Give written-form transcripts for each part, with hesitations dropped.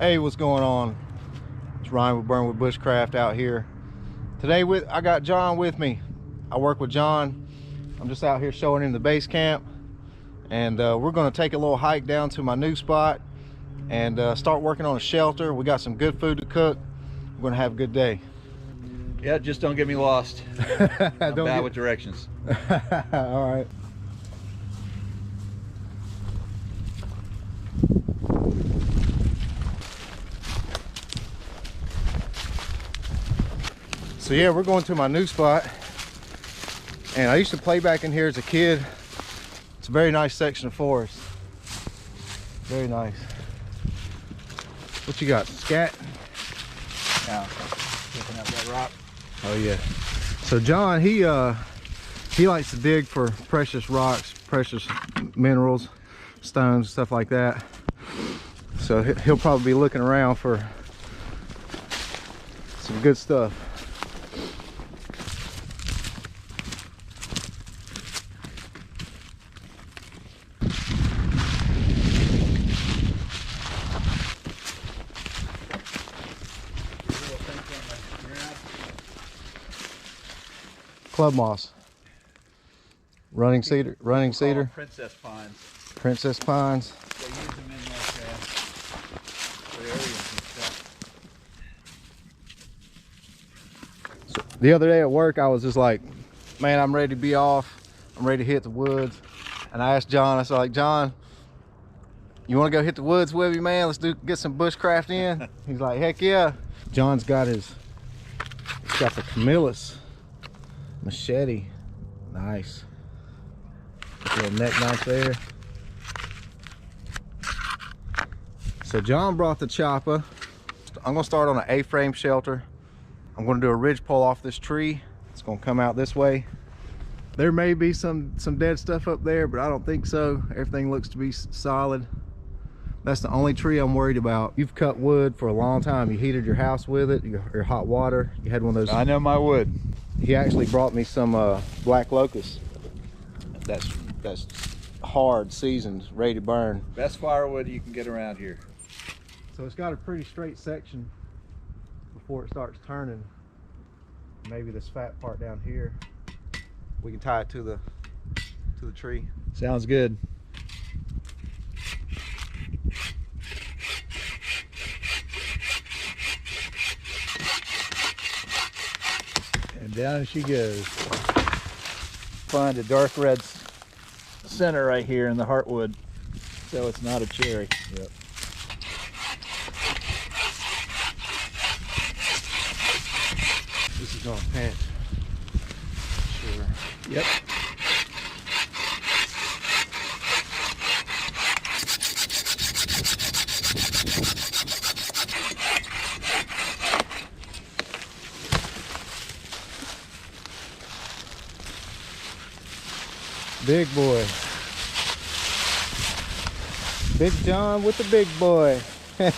Hey, what's going on? It's Ryan with Burnwood Bushcraft out here. Today I got John with me. I work with John. I'm just out here showing him the base camp. And we're gonna take a little hike down to my new spot and start working on a shelter. We got some good food to cook. We're gonna have a good day. Yeah, just don't get me lost. I'm bad with directions. All right. So yeah, we're going to my new spot, and I used to play back in here as a kid. It's a very nice section of forest. Very nice. What you got? Scat? Yeah, picking up that rock. Oh yeah. So John, he likes to dig for precious rocks, precious minerals, stones, stuff like that. So he'll probably be looking around for some good stuff. Club moss, running cedar, Princess pines. Princess pines. They use them in like terrariums and stuff. So the other day at work, I was just like, man, I'm ready to be off. I'm ready to hit the woods. And I asked John, I said, like, John, you want to go hit the woods with me, man? Let's get some bushcraft in. He's like, heck yeah. John's got he's got the Camillus machete. Nice. Little neck knife there. So John brought the chopper. I'm gonna start on an A-frame shelter. I'm gonna do a ridge pull off this tree. It's gonna come out this way. There may be some dead stuff up there, but I don't think so. Everything looks to be solid. That's the only tree I'm worried about. You've cut wood for a long time. You heated your house with it, your hot water. You had one of those. I know my wood. He actually brought me some black locust. That's hard, seasoned, ready to burn. Best firewood you can get around here. So it's got a pretty straight section before it starts turning. Maybe this fat part down here, we can tie it to the tree. Sounds good. And down she goes. Find a dark red center right here in the heartwood, so it's not a cherry. Yep. This is gonna pinch. Sure. Yep. Big boy. Big John with the big boy. Hey,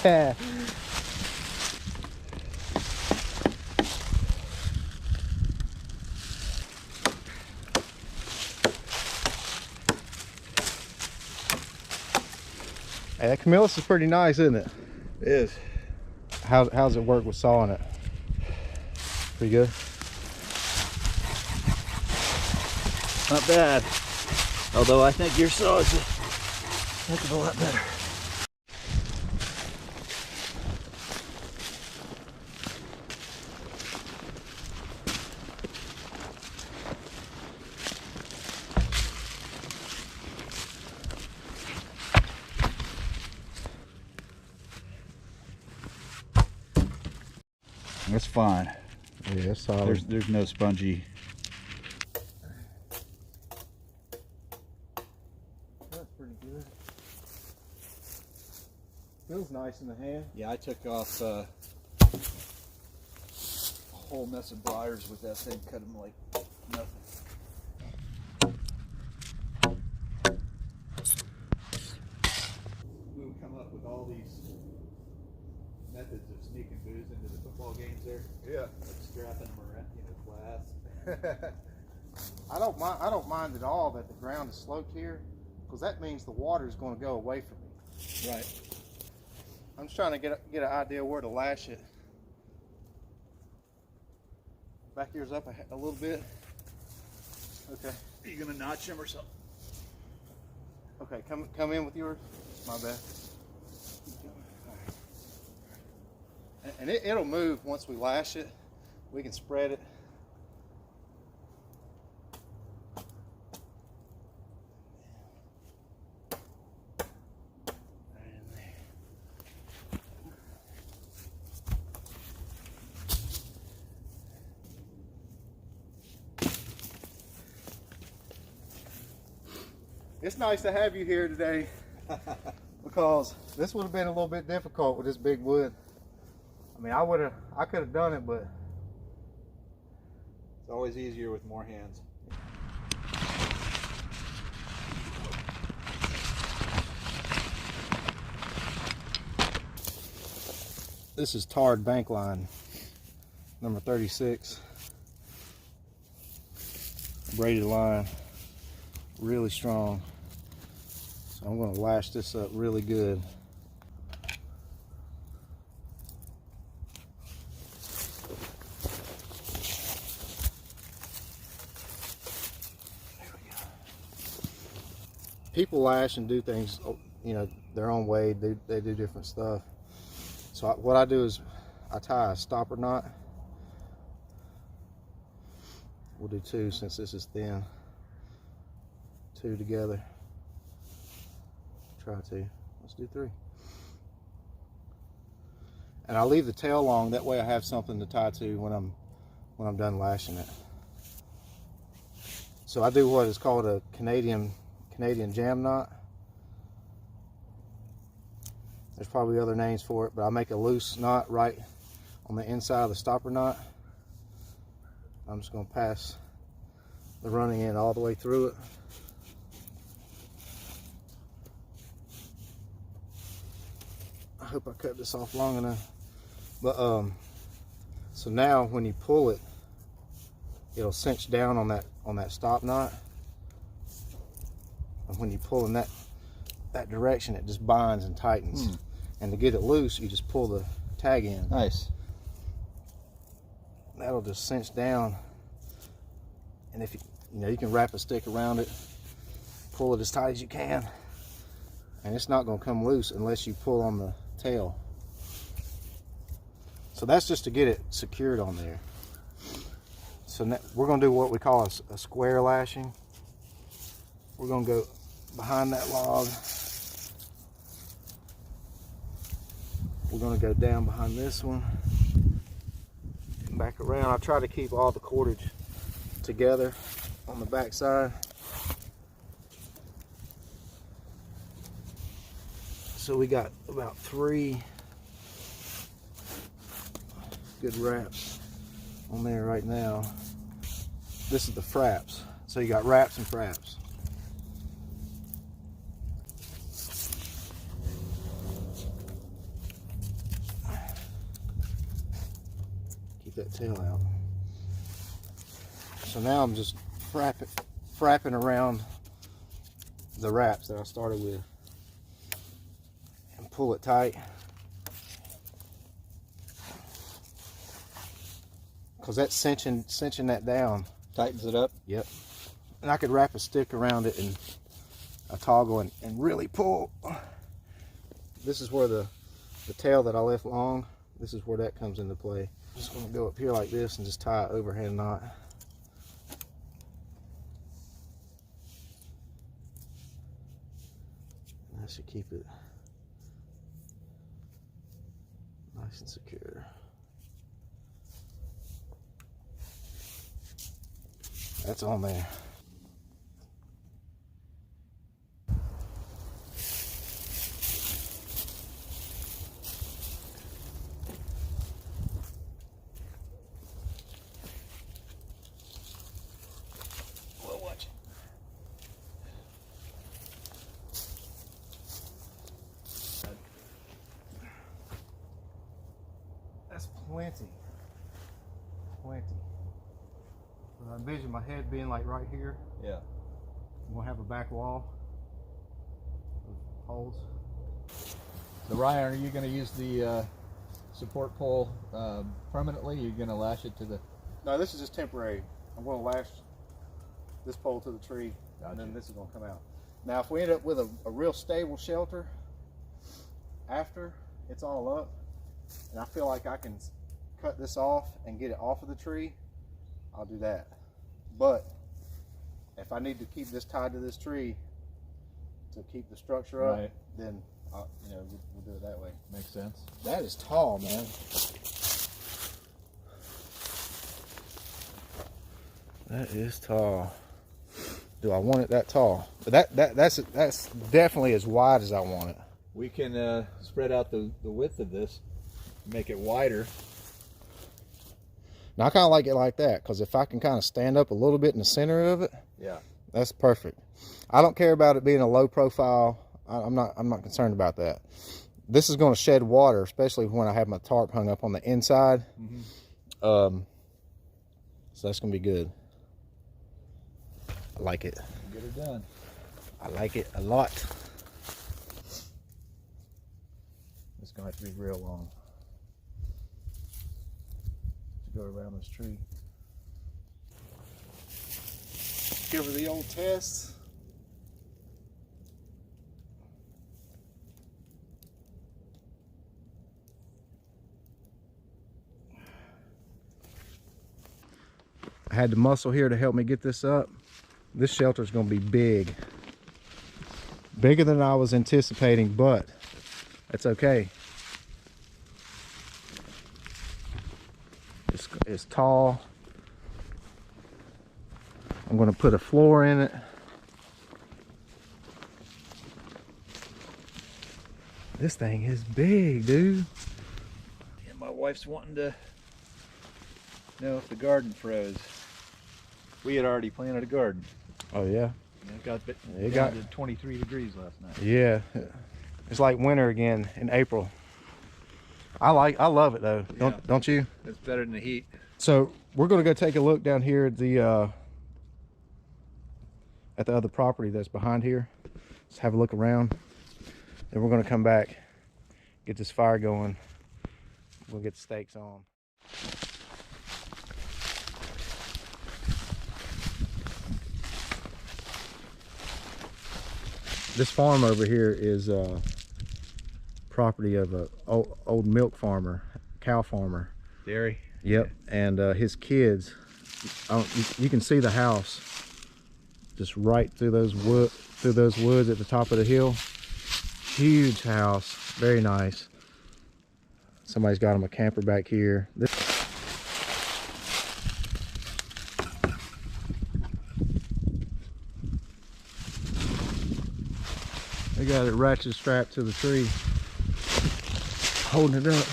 that Camillus is pretty nice, isn't it? It is. How's it work with sawing it? Pretty good? Not bad. Although I think your saw is a heck of a lot better. That's fine. Yeah, that's solid. There's no spongy. That's pretty good. Feels nice in the hand. Yeah, I took off a whole mess of briars with that thing, cut them like nothing. We would come up with all these methods of sneaking booze into the football games there. Yeah. Like strapping them around, glass. I don't mind at all that the ground is sloped here, because that means the water is going to go away from me. Right. I'm just trying to get an idea where to lash it. Back here's up a little bit. Okay. Are you gonna notch him or something? Okay, come in with yours. My bad. And it'll move once we lash it. We can spread it. It's nice to have you here today because this would have been a little bit difficult with this big wood. I mean, I could have done it, but It's always easier with more hands. this is tarred bank line, number 36. Braided line, really strong. So I'm going to lash this up really good. People lash and do things, you know, their own way. They do different stuff. So what I do is I tie a stopper knot. We'll do 2 since this is thin. 2 together. Try to. Let's do 3. And I'll leave the tail long. That way I have something to tie to when I'm done lashing it. So I do what is called a Canadian jam knot. There's probably other names for it, but I make a loose knot right on the inside of the stopper knot. I'm just going to pass the running end all the way through it. I hope I cut this off long enough. But so now when you pull it, it'll cinch down on that stop knot. And when you pull in that direction, it just binds and tightens. And to get it loose, you just pull the tag in. Nice. That'll just cinch down. And if you can wrap a stick around it, pull it as tight as you can, and it's not going to come loose unless you pull on the tail. So that's just to get it secured on there. So now we're going to do what we call a square lashing. We're going to go behind that log. We're going to go down behind this one, back around. I try to keep all the cordage together on the back side. So we got about 3 good wraps on there right now. This is the fraps. So you got wraps and fraps. Keep that tail out. So now I'm just frapping around the wraps that I started with, and pull it tight, because that's cinching that down. Tightens it up. Yep. And I could wrap a stick around it and a toggle and really pull. This is where the tail that I left long, this is where that comes into play. I'm just going to go up here like this and just tie an overhand knot. That should keep it nice and secure. That's on there. Well, watch it. That's plenty. I envision my head being like right here. Yeah. I'm gonna have a back wall of holes. So The Ryan, are you going to use the support pole permanently? You're going to lash it to the... No, this is just temporary. I'm going to lash this pole to the tree, Gotcha. and then this is going to come out. Now, if we end up with a real stable shelter after it's all up, and I feel like I can cut this off and get it off of the tree, I'll do that. But if I need to keep this tied to this tree to keep the structure up, then you know, we'll do it that way. Makes sense. That is tall, man. That is tall. Do I want it that tall? But that's definitely as wide as I want it. We can spread out the width of this, make it wider. Now I kind of like it like that, because if I can kind of stand up a little bit in the center of it, yeah, that's perfect. I don't care about it being a low profile. I'm not concerned about that. This is going to shed water, especially when I have my tarp hung up on the inside. So that's going to be good. I like it. Get it done. I like it a lot. It's going to have to be real long to go around this tree. Give her the old test. I had the muscle here to help me get this up. This shelter is going to be big. Bigger than I was anticipating, but it's okay. It's tall. I'm going to put a floor in it. This thing is big, dude. And my wife's wanting to know if the garden froze. We had already planted a garden. Oh yeah. And it got to 23 degrees last night. Yeah. It's like winter again in April. I love it though. Don't you? It's better than the heat. So we're gonna go take a look down here at the other property that's behind here. Let's have a look around. Then we're gonna come back, get this fire going. We'll get the stakes on. This farm over here is property of a old milk farmer, cow farmer. Dairy. Yep, and his kids. You can see the house just right through those woods at the top of the hill. Huge house, very nice. Somebody's got him a camper back here. They got it ratchet strapped to the tree, holding it up.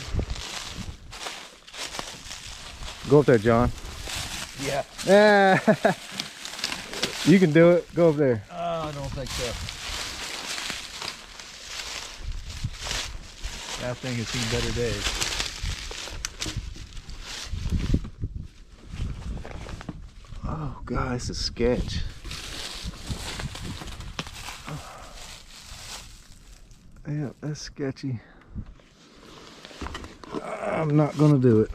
Go up there, John. Yeah. Yeah. You can do it. Go up there. I don't think so. That thing has seen better days. Oh God, this is sketch. Yeah, that's sketchy. I'm not gonna do it.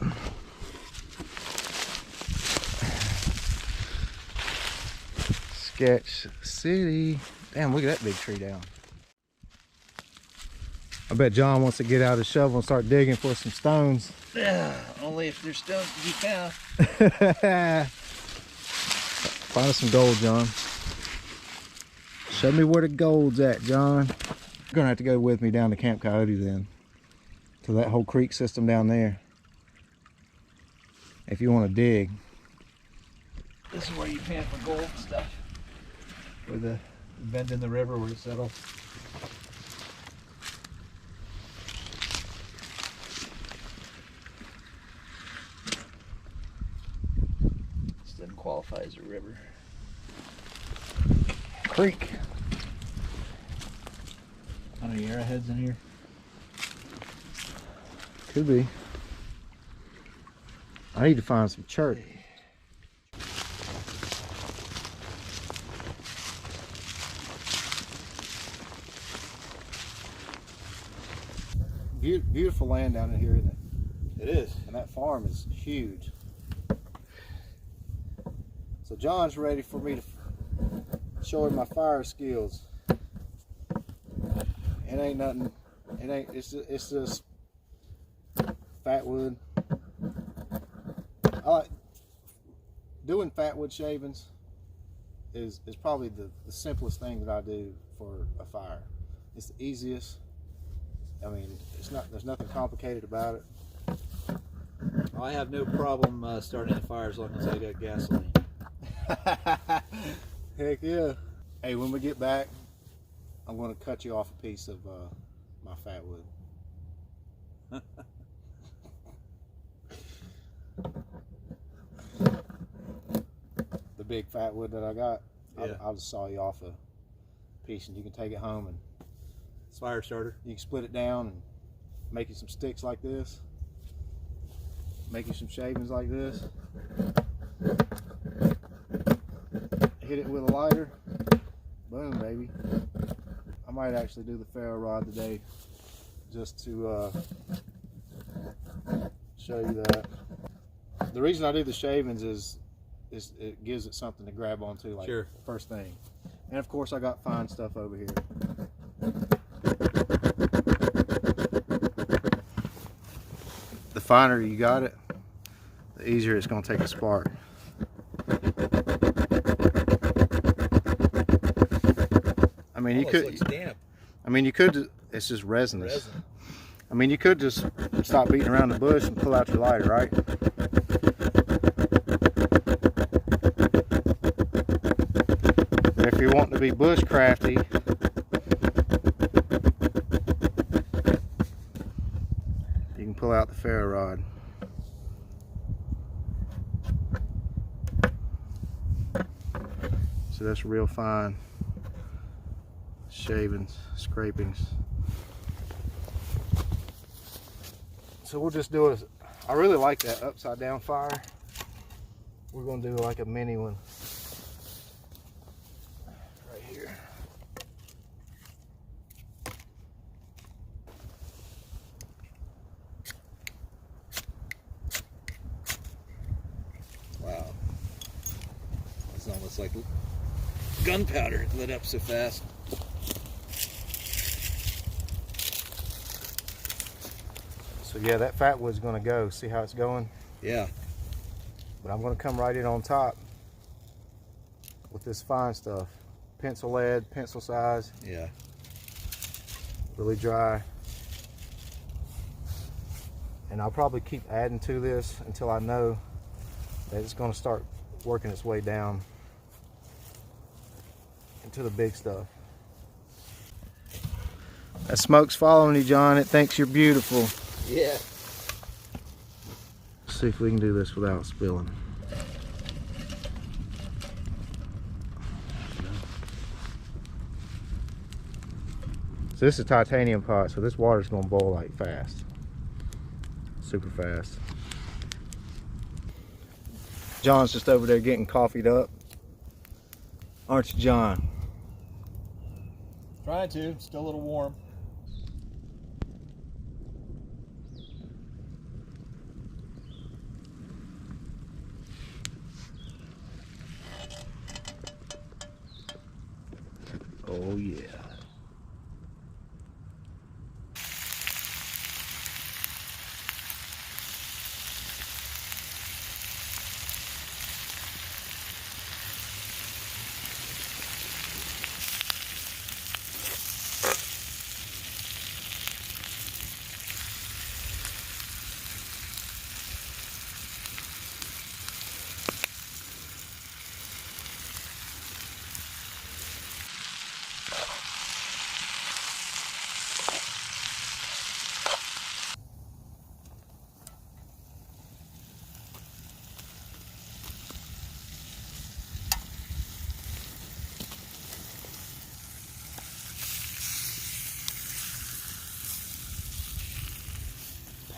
Sketch City. Damn, look at that big tree down. I bet John wants to get out his shovel and start digging for some stones. Yeah, only if there's stones to be found. Find us some gold, John. Show me where the gold's at, John. You're gonna have to go with me down to Camp Coyote then, to that whole creek system down there, if you want to dig. This is where you pan for gold and stuff. Where the bend in the river where it settles. This doesn't qualify as a river. Creek. Any arrowheads in here? Could be. I need to find some chert. Beautiful land down in here, isn't it? It is. And that farm is huge. So John's ready for me to show him my fire skills. It ain't nothing. It's just fat wood. I like doing fat wood shavings. Is probably the simplest thing that I do for a fire. It's the easiest. I mean, there's nothing complicated about it. I have no problem starting a fire as long as I got gasoline. Heck yeah. Hey, when we get back, I'm going to cut you off a piece of my fat wood. The big fat wood that I got, Yeah. I'll just saw you off a piece and you can take it home and It's fire starter. you can split it down and make you some sticks like this. Make you some shavings like this. Hit it with a lighter. Boom, baby. I might actually do the ferro rod today just to show you that. The reason I do the shavings is it gives it something to grab onto, like Sure. first thing. And of course I got fine stuff over here. The finer you got it, the easier it's going to take a spark. I mean, you could. Looks damp. I mean, you could. It's just resinous. Resin. I mean, you could just stop beating around the bush and pull out your lighter, right? But if you're wanting to be bushcrafty, you can pull out the ferro rod. So that's real fine shavings, scrapings. So we'll just do it. I really like that upside down fire. We're gonna do like a mini one right here. Wow. It's almost like gunpowder. It lit up so fast. So yeah, that fat wood's gonna go. See how it's going? Yeah. But I'm gonna come right in on top with this fine stuff. Pencil lead, pencil size, Yeah. really dry. And I'll probably keep adding to this until I know that it's gonna start working its way down into the big stuff. That smoke's following you, John. It thinks you're beautiful. Yeah. Let's see if we can do this without spilling. So this is a titanium pot, so this water's gonna boil like fast. Super fast. John's just over there getting coffeeed up. Aren't you, John? Trying to. Still a little warm. Oh yeah.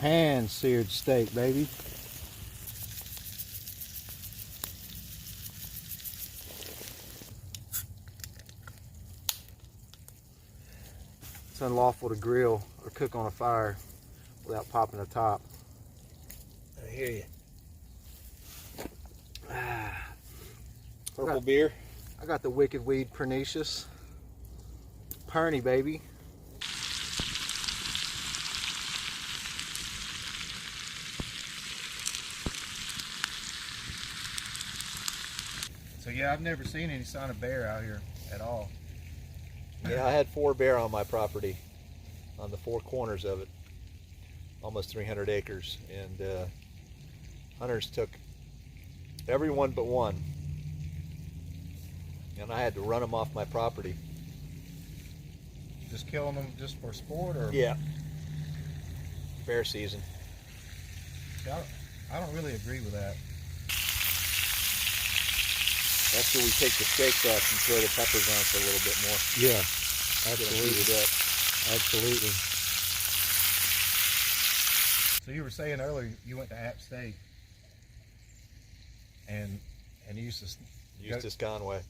Hand seared steak, baby. It's unlawful to grill or cook on a fire without popping the top. I hear you. Purple beer. I got the Wicked Weed Pernicious. Perny, baby. So yeah, I've never seen any sign of bear out here at all. Yeah, I had 4 bear on my property, on the 4 corners of it, almost 300 acres, and hunters took every one but one, and I had to run them off my property. Just killing them just for sport, or? Yeah, bear season. See, I don't really agree with that. That's where we take the steaks off and throw the peppers on for a little bit more. Yeah, Absolutely. absolutely. So you were saying earlier you went to App State and Eustis. Eustace Conway.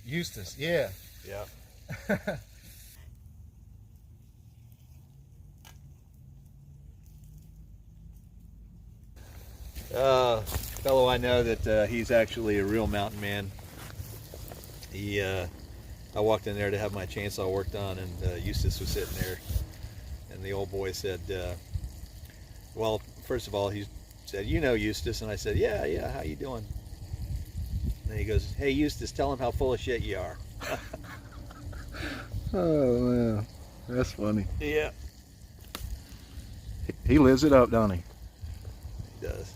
Eustis, yeah. Yeah. Fellow I know that he's actually a real mountain man. I walked in there to have my chainsaw worked on, and Eustace was sitting there, and the old boy said, well, first of all, he said, "You know Eustace?" And I said, yeah, how you doing? And he goes, "Hey Eustace, tell him how full of shit you are." Oh man, that's funny. Yeah. He lives it up, don't he? He does.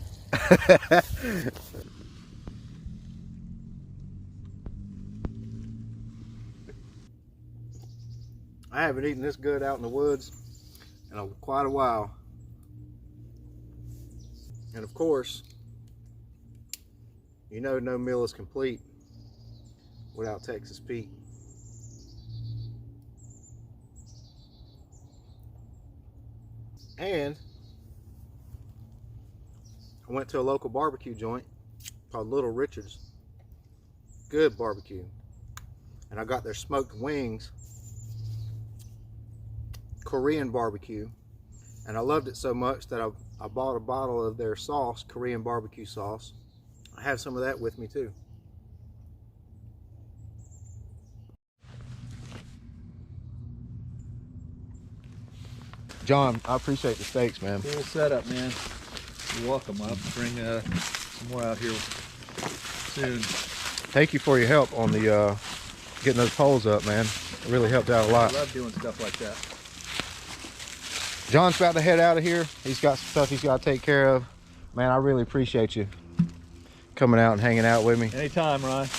I haven't eaten this good out in the woods in quite a while. And of course, you know no meal is complete without Texas Pete. And I went to a local barbecue joint called Little Richard's. Good barbecue. And I got their smoked wings, Korean barbecue. And I loved it so much that I bought a bottle of their sauce, Korean barbecue sauce. I have some of that with me too. John, I appreciate the steaks, man. Cool setup, man. You're welcome. I'll bring some more out here soon. Thank you for your help on the getting those poles up, man. It really helped out a lot. I love doing stuff like that. John's about to head out of here. He's got some stuff he's got to take care of. Man, I really appreciate you coming out and hanging out with me. Anytime, Ryan.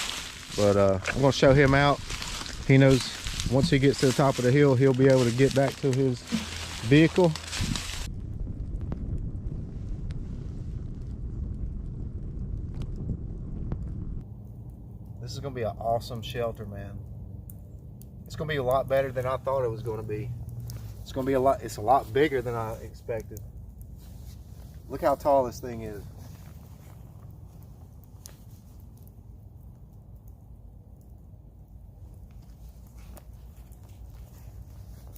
But I'm going to show him out. He knows once he gets to the top of the hill, he'll be able to get back to his vehicle. This is going to be an awesome shelter, man. It's going to be a lot better than I thought it was going to be. It's going to be it's a lot bigger than I expected. Look how tall this thing is.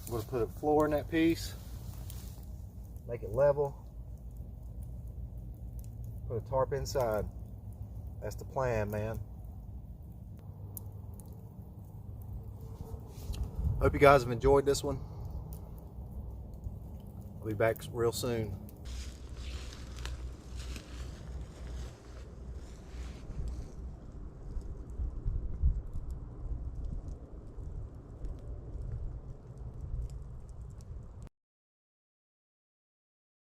I'm going to put a floor in that piece, make it level, put a tarp inside. That's the plan, man. Hope you guys have enjoyed this one. I'll be back real soon.